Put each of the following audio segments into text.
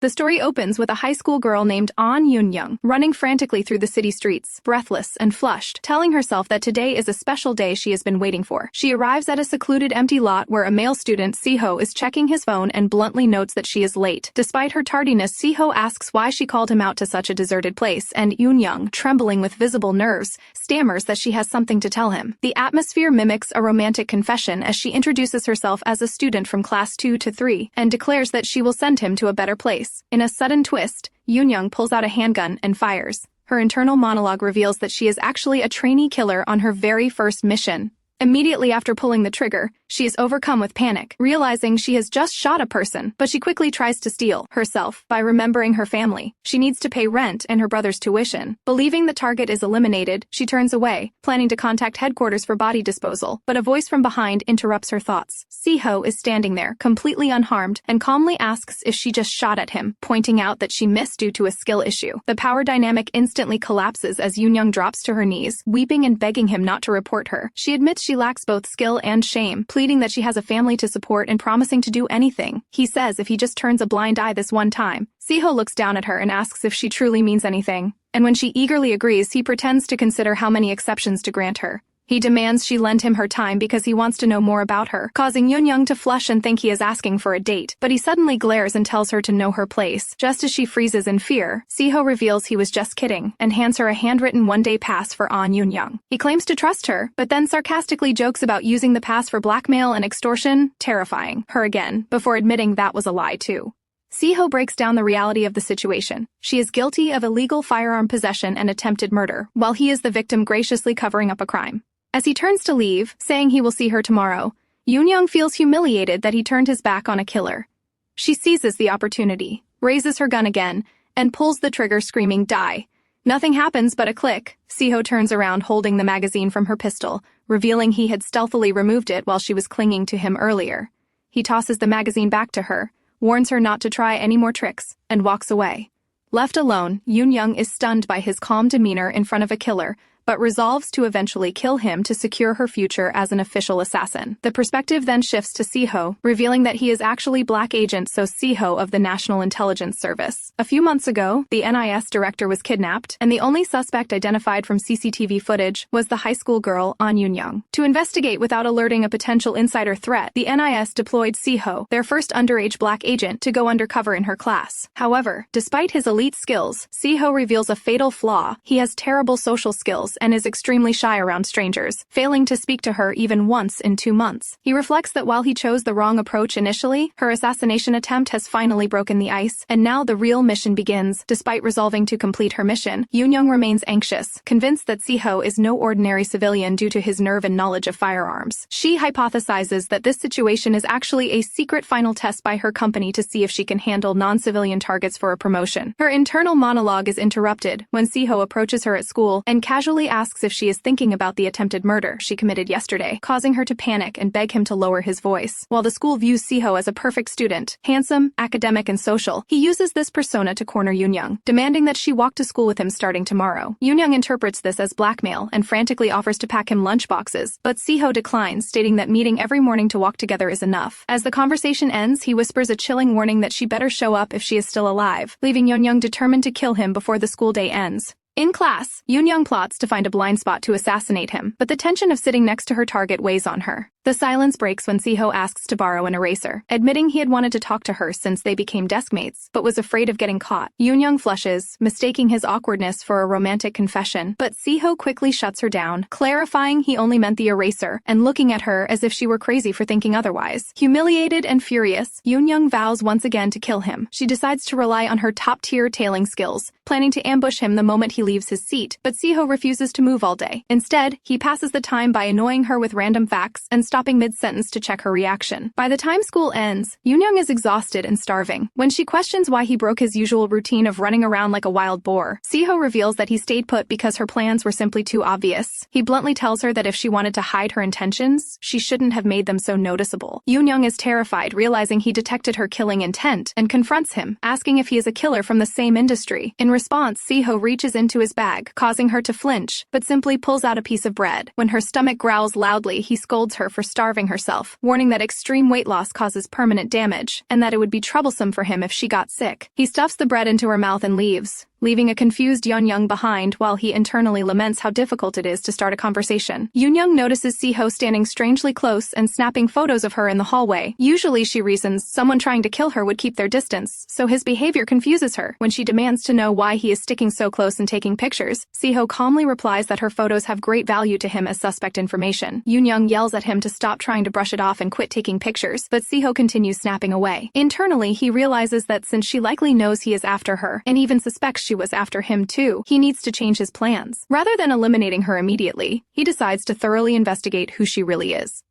The story opens with a high school girl named An Yoon running frantically through the city streets, breathless and flushed, telling herself that today is a special day she has been waiting for. She arrives at a secluded empty lot where a male student, Siho, is checking his phone and bluntly notes that she is late. Despite her tardiness, Siho asks why she called him out to such a deserted place, and Yoon, trembling with visible nerves, stammers that she has something to tell him. The atmosphere mimics a romantic confession as she introduces herself as a student from class 2 to 3 and declares that she will send him to a better place. In a sudden twist, Yoon pulls out a handgun and fires. Her internal monologue reveals that she is actually a trainee killer on her very first mission. Immediately after pulling the trigger, she is overcome with panic, realizing she has just shot a person, but she quickly tries to steel herself by remembering her family. She needs to pay rent and her brother's tuition. Believing the target is eliminated, she turns away, planning to contact headquarters for body disposal, but a voice from behind interrupts her thoughts. Siho is standing there, completely unharmed, and calmly asks if she just shot at him, pointing out that she missed due to a skill issue. The power dynamic instantly collapses as Yoon drops to her knees, weeping and begging him not to report her. She admits she lacks both skill and shame, pleading that she has a family to support and promising to do anything. He says if he just turns a blind eye this one time. Siho looks down at her and asks if she truly means anything. And when she eagerly agrees, he pretends to consider how many exceptions to grant her. He demands she lend him her time because he wants to know more about her, causing Yoon to flush and think he is asking for a date. But he suddenly glares and tells her to know her place. Just as she freezes in fear, Siho reveals he was just kidding and hands her a handwritten one-day pass for An Yoon. He claims to trust her, but then sarcastically jokes about using the pass for blackmail and extortion, terrifying her again, before admitting that was a lie too. Siho breaks down the reality of the situation. She is guilty of illegal firearm possession and attempted murder, while he is the victim graciously covering up a crime. As he turns to leave, saying he will see her tomorrow, Yoon feels humiliated that he turned his back on a killer. She seizes the opportunity, raises her gun again, and pulls the trigger screaming, "Die!" Nothing happens but a click. Siho turns around holding the magazine from her pistol, revealing he had stealthily removed it while she was clinging to him earlier. He tosses the magazine back to her, warns her not to try any more tricks, and walks away. Left alone, Yoon is stunned by his calm demeanor in front of a killer, but resolves to eventually kill him to secure her future as an official assassin. The perspective then shifts to Siho, revealing that he is actually Black Agent Siho of the National Intelligence Service. A few months ago, the NIS director was kidnapped, and the only suspect identified from CCTV footage was the high school girl, An Yoon. To investigate without alerting a potential insider threat, the NIS deployed Siho, their first underage Black agent, to go undercover in her class. However, despite his elite skills, Siho reveals a fatal flaw. He has terrible social skills and is extremely shy around strangers, failing to speak to her even once in 2 months. He reflects that while he chose the wrong approach initially, her assassination attempt has finally broken the ice, and now the real mission begins. Despite resolving to complete her mission, Yoon remains anxious, convinced that Siho is no ordinary civilian due to his nerve and knowledge of firearms. She hypothesizes that this situation is actually a secret final test by her company to see if she can handle non-civilian targets for a promotion. Her internal monologue is interrupted when Siho approaches her at school and casually asks if she is thinking about the attempted murder she committed yesterday, causing her to panic and beg him to lower his voice. While the school views Siho as a perfect student, handsome, academic, and social, he uses this persona to corner Yoon, demanding that she walk to school with him starting tomorrow. Yoon interprets this as blackmail and frantically offers to pack him lunchboxes, but Siho declines, stating that meeting every morning to walk together is enough. As the conversation ends, he whispers a chilling warning that she better show up if she is still alive, leaving Yoon determined to kill him before the school day ends. In class, Yoon plots to find a blind spot to assassinate him, but the tension of sitting next to her target weighs on her. The silence breaks when Siho asks to borrow an eraser, admitting he had wanted to talk to her since they became deskmates, but was afraid of getting caught. Yoon flushes, mistaking his awkwardness for a romantic confession, but Siho quickly shuts her down, clarifying he only meant the eraser, and looking at her as if she were crazy for thinking otherwise. Humiliated and furious, Yoon vows once again to kill him. She decides to rely on her top-tier tailing skills, planning to ambush him the moment he leaves his seat, but Siho refuses to move all day. Instead, he passes the time by annoying her with random facts and stopping mid-sentence to check her reaction. By the time school ends, Yoon is exhausted and starving. When she questions why he broke his usual routine of running around like a wild boar, Siho reveals that he stayed put because her plans were simply too obvious. He bluntly tells her that if she wanted to hide her intentions, she shouldn't have made them so noticeable. Yoon is terrified, realizing he detected her killing intent, and confronts him, asking if he is a killer from the same industry. In response, Siho reaches into into his bag, causing her to flinch, but simply pulls out a piece of bread. When her stomach growls loudly, he scolds her for starving herself, warning that extreme weight loss causes permanent damage, and that it would be troublesome for him if she got sick. He stuffs the bread into her mouth and leaves, leaving a confused Yoon-young behind while he internally laments how difficult it is to start a conversation. Yoon-young notices Si-ho standing strangely close and snapping photos of her in the hallway. Usually, she reasons, someone trying to kill her would keep their distance, so his behavior confuses her. When she demands to know why he is sticking so close and taking pictures, Si-ho calmly replies that her photos have great value to him as suspect information. Yoon-young yells at him to stop trying to brush it off and quit taking pictures, but Si-ho continues snapping away. Internally, he realizes that since she likely knows he is after her, and even suspects she was after him too, he needs to change his plans. Rather than eliminating her immediately, he decides to thoroughly investigate who she really is.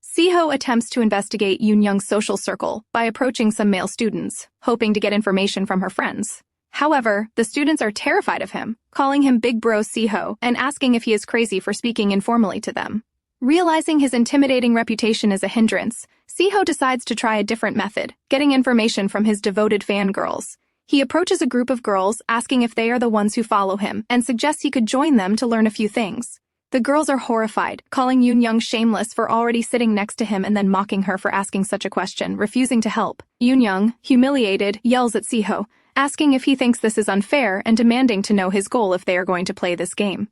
Si-ho attempts to investigate Yoon-young's social circle by approaching some male students, hoping to get information from her friends. However, the students are terrified of him, calling him Big Bro Si-ho and asking if he is crazy for speaking informally to them. Realizing his intimidating reputation is a hindrance, Si-ho decides to try a different method, getting information from his devoted fangirls. He approaches a group of girls, asking if they are the ones who follow him, and suggests he could join them to learn a few things. The girls are horrified, calling Yoon-young shameless for already sitting next to him and then mocking her for asking such a question, refusing to help. Yoon-young, humiliated, yells at Si-ho, asking if he thinks this is unfair and demanding to know his goal if they are going to play this game.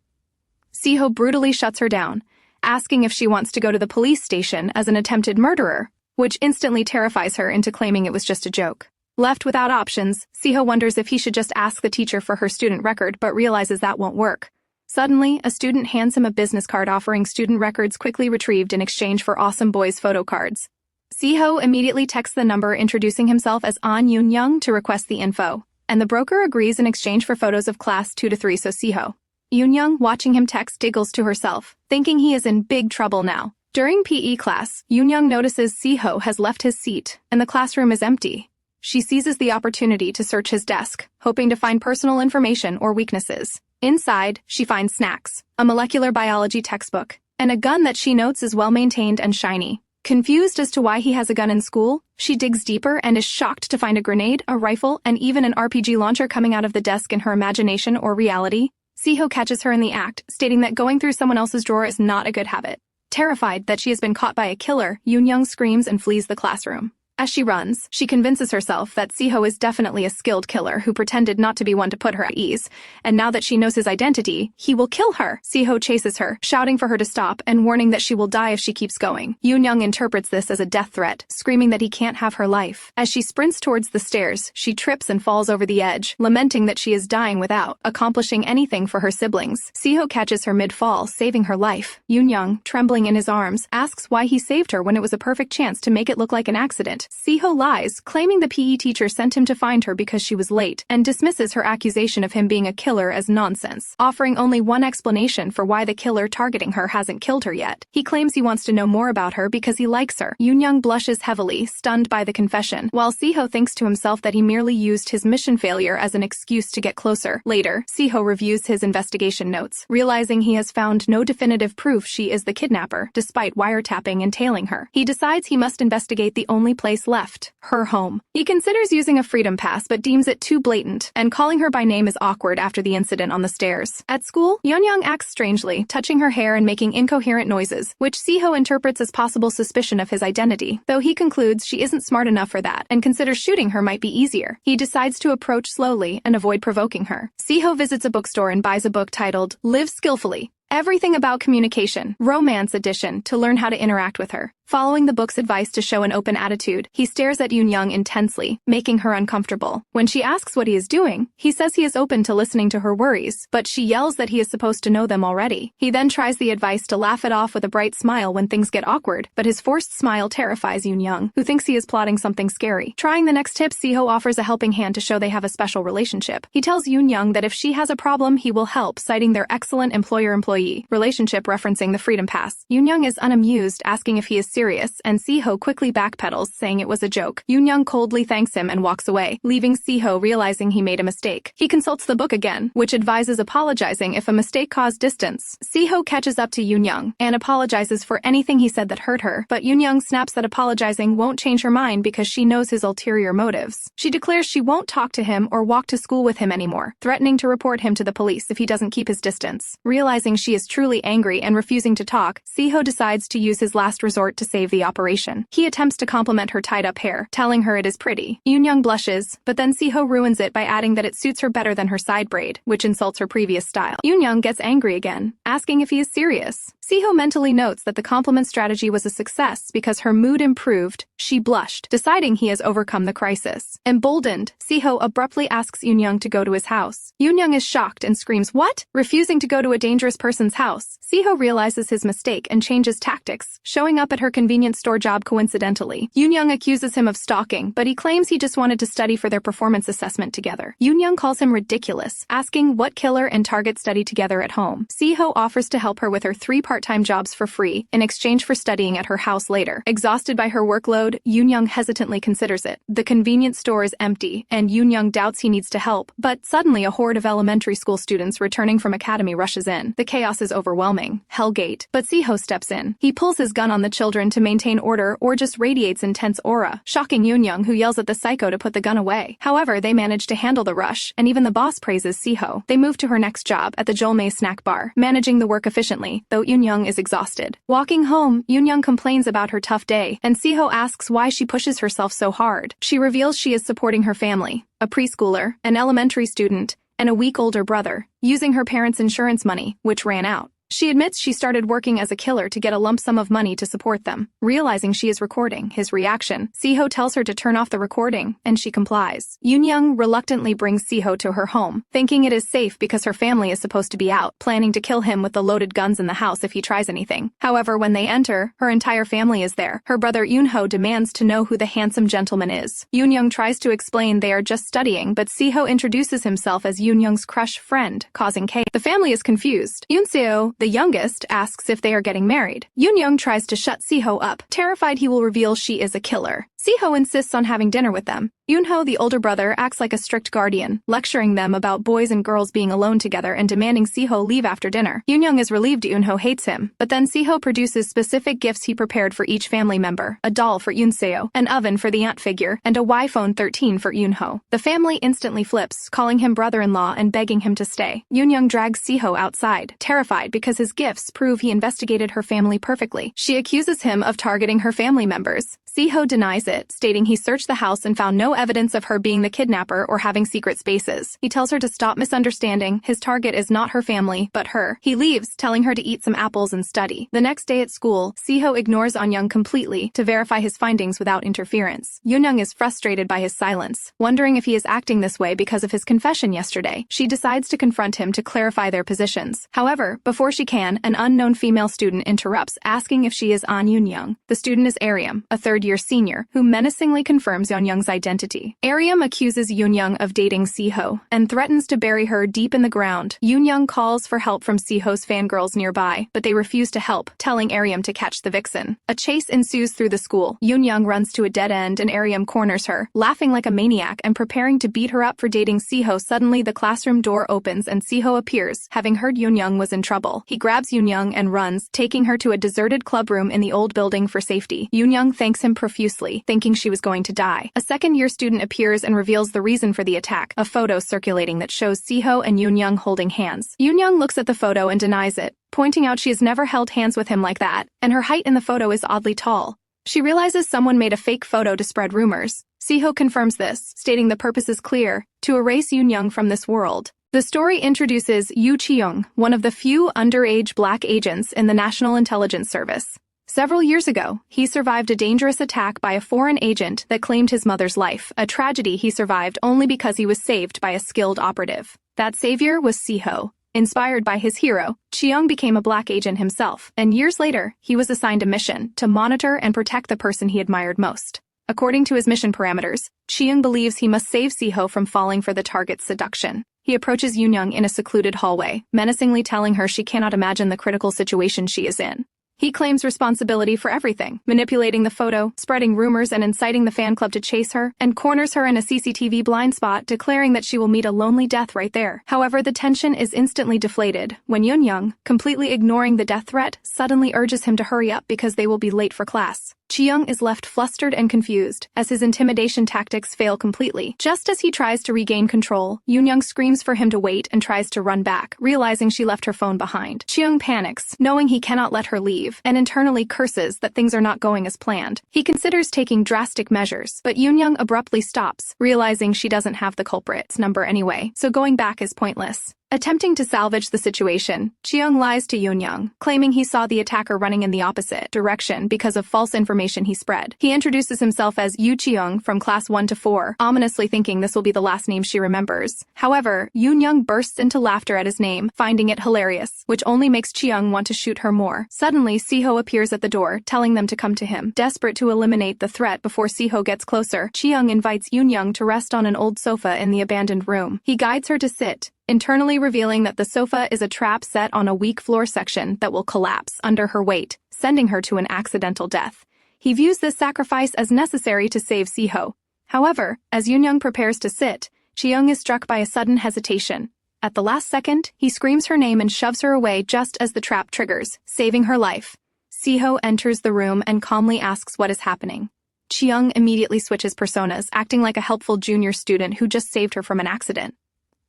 Si-ho brutally shuts her down, asking if she wants to go to the police station as an attempted murderer, which instantly terrifies her into claiming it was just a joke. Left without options, Si-ho wonders if he should just ask the teacher for her student record but realizes that won't work. Suddenly, a student hands him a business card offering student records quickly retrieved in exchange for Awesome Boy's photo cards. Si-ho immediately texts the number introducing himself as An Yoon-young to request the info, and the broker agrees in exchange for photos of class 2 to 3 so Si-ho. Yoon-young, watching him text, giggles to herself, thinking he is in big trouble now. During PE class, Yoon-young notices Si-ho has left his seat, and the classroom is empty. She seizes the opportunity to search his desk, hoping to find personal information or weaknesses. Inside, she finds snacks, a molecular biology textbook, and a gun that she notes is well-maintained and shiny. Confused as to why he has a gun in school, she digs deeper and is shocked to find a grenade, a rifle, and even an RPG launcher coming out of the desk in her imagination or reality. Si-ho catches her in the act, stating that going through someone else's drawer is not a good habit. Terrified that she has been caught by a killer, Yoon-young screams and flees the classroom. As she runs, she convinces herself that Si-ho is definitely a skilled killer who pretended not to be one to put her at ease, and now that she knows his identity, he will kill her. Si-ho chases her, shouting for her to stop and warning that she will die if she keeps going. Yoon-young interprets this as a death threat, screaming that he can't have her life. As she sprints towards the stairs, she trips and falls over the edge, lamenting that she is dying without accomplishing anything for her siblings. Si-ho catches her mid-fall, saving her life. Yoon-young, trembling in his arms, asks why he saved her when it was a perfect chance to make it look like an accident. Si-ho lies, claiming the PE teacher sent him to find her because she was late, and dismisses her accusation of him being a killer as nonsense, offering only one explanation for why the killer targeting her hasn't killed her yet. He claims he wants to know more about her because he likes her. Yoon-young blushes heavily, stunned by the confession, while Si-ho thinks to himself that he merely used his mission failure as an excuse to get closer. Later, Si-ho reviews his investigation notes, realizing he has found no definitive proof she is the kidnapper, despite wiretapping and tailing her. He decides he must investigate the only place left, her home. He considers using a freedom pass but deems it too blatant, and calling her by name is awkward after the incident on the stairs. At school, Yoon-young acts strangely, touching her hair and making incoherent noises, which Si-ho interprets as possible suspicion of his identity, though he concludes she isn't smart enough for that and considers shooting her might be easier. He decides to approach slowly and avoid provoking her. Si-ho visits a bookstore and buys a book titled Live Skillfully, Everything About Communication, Romance Edition, to learn how to interact with her. Following the book's advice to show an open attitude, he stares at Yoon-young intensely, making her uncomfortable. When she asks what he is doing, he says he is open to listening to her worries, but she yells that he is supposed to know them already. He then tries the advice to laugh it off with a bright smile when things get awkward, but his forced smile terrifies Yoon-young, who thinks he is plotting something scary. Trying the next tip, Si-ho offers a helping hand to show they have a special relationship. He tells Yoon-young that if she has a problem, he will help, citing their excellent employer-employee relationship referencing the freedom pass. Yoon-young is unamused, asking if he is serious, and Siho quickly backpedals, saying it was a joke. Yoon-young coldly thanks him and walks away, leaving Siho realizing he made a mistake. He consults the book again, which advises apologizing if a mistake caused distance. Siho catches up to Yoon-young and apologizes for anything he said that hurt her, but Yoon-young snaps that apologizing won't change her mind because she knows his ulterior motives. She declares she won't talk to him or walk to school with him anymore, threatening to report him to the police if he doesn't keep his distance. Realizing she is truly angry and refusing to talk, Siho decides to use his last resort to save the operation. He attempts to compliment her tied-up hair, telling her it is pretty. Yoon-young blushes, but then Siho ruins it by adding that it suits her better than her side braid, which insults her previous style. Yoon-young gets angry again, asking if he is serious. Siho mentally notes that the compliment strategy was a success because her mood improved. She blushed, deciding he has overcome the crisis. Emboldened, Siho abruptly asks Yoon-young to go to his house. Yoon-young is shocked and screams, "What?" Refusing to go to a dangerous person's house. Siho realizes his mistake and changes tactics, showing up at her convenience store job coincidentally. Yoon-young accuses him of stalking, but he claims he just wanted to study for their performance assessment together. Yoon-young calls him ridiculous, asking what killer and target study together at home. Siho offers to help her with her 3 part-time jobs for free in exchange for studying at her house later. Exhausted by her workload, Yoon-young hesitantly considers it. The convenience store is empty, and Yoon-young doubts he needs to help, but suddenly a horde of elementary school students returning from academy rushes in. The chaos is overwhelming. Hellgate. But Siho steps in. He pulls his gun on the children to maintain order or just radiates intense aura, shocking Yoon-young, who yells at the psycho to put the gun away. However, they manage to handle the rush, and even the boss praises Siho. They move to her next job at the Jolmei snack bar, managing the work efficiently, though Yoon-young is exhausted. Walking home, Yoon-young complains about her tough day, and Siho asks why she pushes herself so hard. She reveals she is supporting her family, a preschooler, an elementary student, and a week older brother, using her parents' insurance money, which ran out. She admits she started working as a killer to get a lump sum of money to support them. Realizing she is recording his reaction, Siho tells her to turn off the recording, and she complies. Yoon-young reluctantly brings Siho to her home, thinking it is safe because her family is supposed to be out, planning to kill him with the loaded guns in the house if he tries anything. However, when they enter, her entire family is there. Her brother Yoon-ho demands to know who the handsome gentleman is. Yoon-young tries to explain they are just studying, but Siho introduces himself as Yoon-young's crush friend, causing chaos. The family is confused. Yoon-seo, the youngest, asks if they are getting married. Yoon-young tries to shut Siho up, terrified he will reveal she is a killer. Siho insists on having dinner with them. Yoon-ho, the older brother, acts like a strict guardian, lecturing them about boys and girls being alone together and demanding Siho leave after dinner. Yoon-young is relieved Yoon-ho hates him, but then Siho produces specific gifts he prepared for each family member: a doll for Yoon-seo, an oven for the aunt figure, and a iPhone 13 for Yoon-ho. The family instantly flips, calling him brother-in-law and begging him to stay. Yoon-young drags Siho outside, terrified because his gifts prove he investigated her family perfectly. She accuses him of targeting her family members. Siho denies it, stating he searched the house and found no evidence of her being the kidnapper or having secret spaces. He tells her to stop misunderstanding. His target is not her family, but her. He leaves, telling her to eat some apples and study. The next day at school, Siho ignores Eun-young completely to verify his findings without interference. Yoon-young is frustrated by his silence, wondering if he is acting this way because of his confession yesterday. She decides to confront him to clarify their positions. However, before she can, an unknown female student interrupts, asking if she is An Yoon-young. The student is Ariam, a third-year senior, who menacingly confirms Yoon-young's identity. Ariam accuses Yoon-young of dating Siho and threatens to bury her deep in the ground. Yoon-young calls for help from Siho's fangirls nearby, but they refuse to help, telling Ariam to catch the vixen. A chase ensues through the school. Yoon-young runs to a dead end and Ariam corners her, laughing like a maniac and preparing to beat her up for dating Siho. Suddenly, the classroom door opens and Siho appears, having heard Yoon-young was in trouble. He grabs Yoon-young and runs, taking her to a deserted clubroom in the old building for safety. Yoon-young thanks him profusely, thinking she was going to die. A second-year student appears and reveals the reason for the attack, a photo circulating that shows Siho and Yoon-young holding hands. Yoon-young looks at the photo and denies it, pointing out she has never held hands with him like that, and her height in the photo is oddly tall. She realizes someone made a fake photo to spread rumors. Siho confirms this, stating the purpose is clear: to erase Yoon-young from this world. The story introduces Yoo Chi-young, one of the few underage black agents in the National Intelligence Service. Several years ago, he survived a dangerous attack by a foreign agent that claimed his mother's life, a tragedy he survived only because he was saved by a skilled operative. That savior was Siho. Inspired by his hero, Chi-young became a black agent himself, and years later, he was assigned a mission to monitor and protect the person he admired most. According to his mission parameters, Chi-young believes he must save Siho from falling for the target's seduction. He approaches Yoon-young in a secluded hallway, menacingly telling her she cannot imagine the critical situation she is in. He claims responsibility for everything, manipulating the photo, spreading rumors and inciting the fan club to chase her, and corners her in a CCTV blind spot, declaring that she will meet a lonely death right there. However, the tension is instantly deflated when Yoon-young, completely ignoring the death threat, suddenly urges him to hurry up because they will be late for class. Ji-young is left flustered and confused, as his intimidation tactics fail completely. Just as he tries to regain control, Yoon-young screams for him to wait and tries to run back, realizing she left her phone behind. Ji-young panics, knowing he cannot let her leave, and internally curses that things are not going as planned. He considers taking drastic measures, but Yoon-young abruptly stops, realizing she doesn't have the culprit's number anyway, so going back is pointless. Attempting to salvage the situation, Ji-young lies to Yoon-young, claiming he saw the attacker running in the opposite direction because of false information he spread. He introduces himself as Yoo Ji-young from class 1 to 4, ominously thinking this will be the last name she remembers. However, Yoon-young bursts into laughter at his name, finding it hilarious, which only makes Ji-young want to shoot her more. Suddenly, Siho appears at the door, telling them to come to him. Desperate to eliminate the threat before Siho gets closer, Ji-young invites Yoon-young to rest on an old sofa in the abandoned room. He guides her to sit, internally revealing that the sofa is a trap set on a weak floor section that will collapse under her weight, sending her to an accidental death. He views this sacrifice as necessary to save Siho. However, as Yoon-young prepares to sit, Ji-young is struck by a sudden hesitation. At the last second, he screams her name and shoves her away just as the trap triggers, saving her life. Siho enters the room and calmly asks what is happening. Ji-young immediately switches personas, acting like a helpful junior student who just saved her from an accident.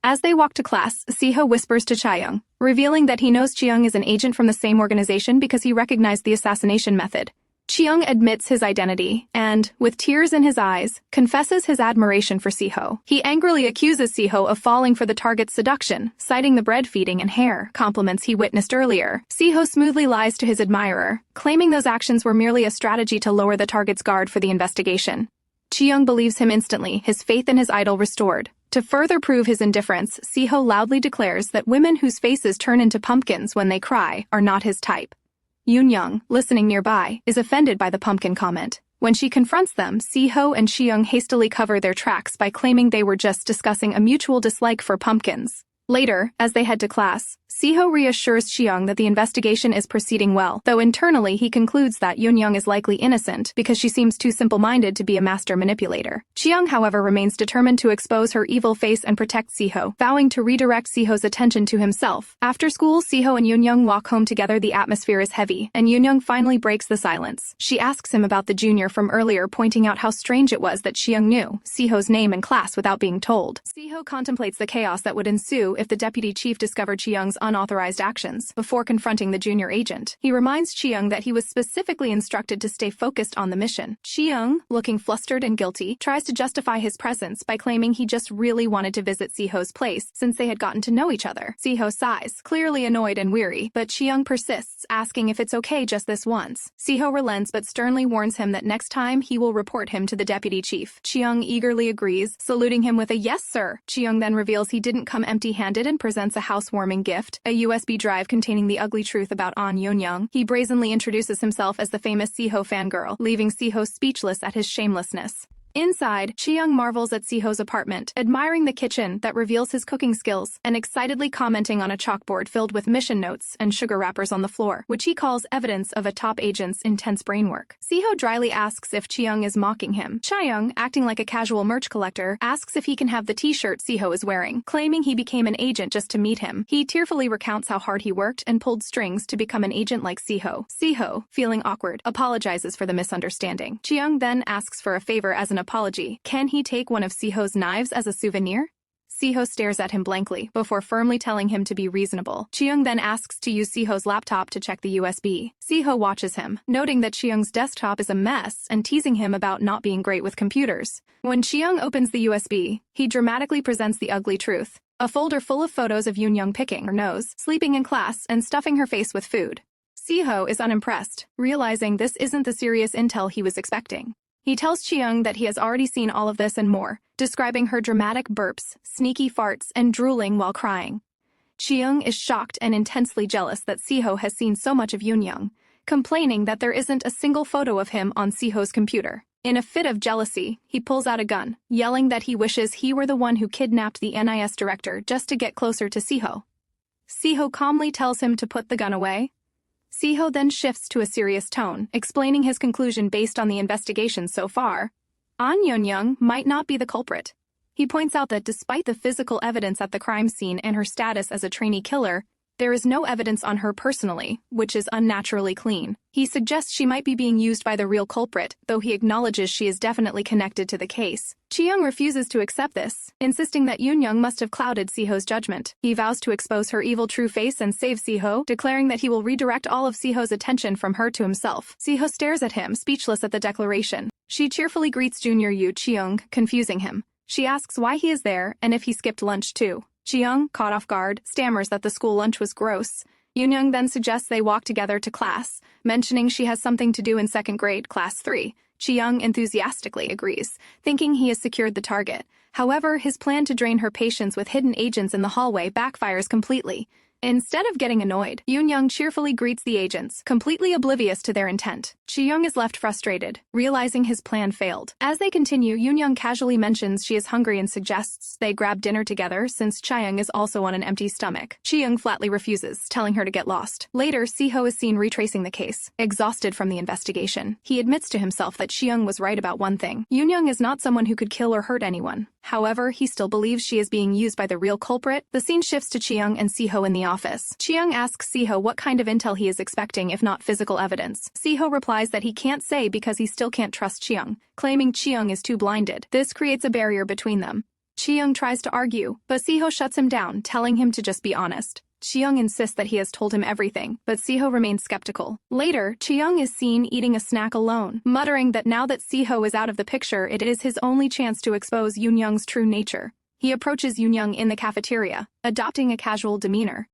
As they walk to class, Siho whispers to Chaeyoung, revealing that he knows Ji-young is an agent from the same organization because he recognized the assassination method. Ji-young admits his identity and, with tears in his eyes, confesses his admiration for Siho. He angrily accuses Siho of falling for the target's seduction, citing the bread feeding and hair compliments he witnessed earlier. Siho smoothly lies to his admirer, claiming those actions were merely a strategy to lower the target's guard for the investigation. Ji-young believes him instantly, his faith in his idol restored. To further prove his indifference, Siho loudly declares that women whose faces turn into pumpkins when they cry are not his type. Yoon-young, listening nearby, is offended by the pumpkin comment. When she confronts them, Siho and Ji-young hastily cover their tracks by claiming they were just discussing a mutual dislike for pumpkins. Later, as they head to class, Siho reassures Ji-young that the investigation is proceeding well, though internally he concludes that Yoon-young is likely innocent because she seems too simple-minded to be a master manipulator. Ji-young, however, remains determined to expose her evil face and protect Siho, vowing to redirect Siho's attention to himself. After school, Siho and Yoon-young walk home together. The atmosphere is heavy, and Yoon-young finally breaks the silence. She asks him about the junior from earlier, pointing out how strange it was that Ji-young knew Siho's name and class without being told. Siho contemplates the chaos that would ensue if the deputy chief discovered Ji-young's unauthorized actions before confronting the junior agent. He reminds Ji-young that he was specifically instructed to stay focused on the mission. Ji-young, looking flustered and guilty, tries to justify his presence by claiming he just really wanted to visit Siho's place since they had gotten to know each other. Siho sighs, clearly annoyed and weary, but Ji-young persists, asking if it's okay just this once. Siho relents but sternly warns him that next time he will report him to the deputy chief. Ji-young eagerly agrees, saluting him with a "yes, sir." Ji-young then reveals he didn't come empty-handed and presents a housewarming gift, a USB drive containing the ugly truth about An Yoon-young. He brazenly introduces himself as the famous Siho fangirl, leaving Siho speechless at his shamelessness. Inside, Ji-young marvels at Siho's apartment, admiring the kitchen that reveals his cooking skills, and excitedly commenting on a chalkboard filled with mission notes and sugar wrappers on the floor, which he calls evidence of a top agent's intense brainwork. Siho dryly asks if Ji-young is mocking him. Chaeyoung, acting like a casual merch collector, asks if he can have the t-shirt Siho is wearing, claiming he became an agent just to meet him. He tearfully recounts how hard he worked and pulled strings to become an agent like Siho. Siho, feeling awkward, apologizes for the misunderstanding. Ji-young then asks for a favor as an apology. Can he take one of Siho's knives as a souvenir? Siho stares at him blankly, before firmly telling him to be reasonable. Ji-young then asks to use Siho's laptop to check the USB. Siho watches him, noting that Ji-young's desktop is a mess and teasing him about not being great with computers. When Ji-young opens the USB, he dramatically presents the ugly truth. A folder full of photos of Yoon-young picking her nose, sleeping in class, and stuffing her face with food. Siho is unimpressed, realizing this isn't the serious intel he was expecting. He tells Ji-young that he has already seen all of this and more, describing her dramatic burps, sneaky farts, and drooling while crying. Ji-young is shocked and intensely jealous that Siho has seen so much of Yoon-young, complaining that there isn't a single photo of him on Siho's computer. In a fit of jealousy, he pulls out a gun, yelling that he wishes he were the one who kidnapped the NIS director just to get closer to Siho. Siho calmly tells him to put the gun away. Siho then shifts to a serious tone, explaining his conclusion based on the investigation so far. An Yoon-young might not be the culprit. He points out that despite the physical evidence at the crime scene and her status as a trainee killer, there is no evidence on her personally, which is unnaturally clean. He suggests she might be being used by the real culprit, though he acknowledges she is definitely connected to the case. Chi-young refuses to accept this, insisting that Yoon-young must have clouded Siho's judgment. He vows to expose her evil true face and save Siho, declaring that he will redirect all of Siho's attention from her to himself. Siho stares at him, speechless at the declaration. She cheerfully greets Junior Yu Chi-young, confusing him. She asks why he is there and if he skipped lunch too. Chi-young, caught off guard, stammers that the school lunch was gross. Yoon-young then suggests they walk together to class, mentioning she has something to do in second grade, class 3. Chi-young enthusiastically agrees, thinking he has secured the target. However, his plan to drain her patience with hidden agents in the hallway backfires completely. Instead of getting annoyed, Yoon-young cheerfully greets the agents, completely oblivious to their intent. Chi-young is left frustrated, realizing his plan failed. As they continue, Yoon-young casually mentions she is hungry and suggests they grab dinner together since Chi-young is also on an empty stomach. Chi-young flatly refuses, telling her to get lost. Later, Siho is seen retracing the case, exhausted from the investigation. He admits to himself that Chi-young was right about one thing. Yoon-young is not someone who could kill or hurt anyone. However, he still believes she is being used by the real culprit. The scene shifts to Chi-young and Siho in the office. Chi-young asks Siho what kind of intel he is expecting if not physical evidence. Siho replies that he can't say because he still can't trust Chi-young, claiming Chi-young is too blinded. This creates a barrier between them. Chi-young tries to argue, but Siho shuts him down, telling him to just be honest. Chi-young insists that he has told him everything, but Siho remains skeptical. Later, Chi-young is seen eating a snack alone, muttering that now that Siho is out of the picture, it is his only chance to expose Yoon-young's true nature. He approaches Yoon-young in the cafeteria, adopting a casual demeanor.